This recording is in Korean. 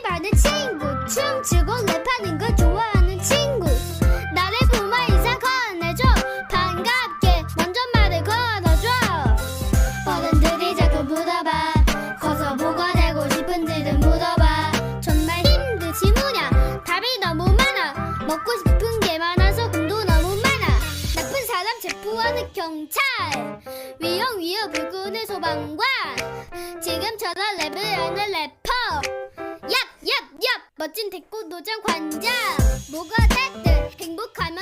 많은 친구, 춤추고 랩하는 걸 좋아하는 친구, 나를 보면 인사 건네줘, 반갑게 먼저 말을 걸어줘. 어른들이 자꾸 물어봐, 커서 뭐가 되고 싶은지를 물어봐. 정말 힘드지 뭐냐, 답이 너무 많아. 먹고 싶은 게 많아서 꿈도 너무 많아. 나쁜 사람 체포하는 경찰, 위험 불구는 소방관, 지금처럼 랩을 하는 래퍼, 얍 멋진 태권도장 관장. 뭐가 됐든 행복하면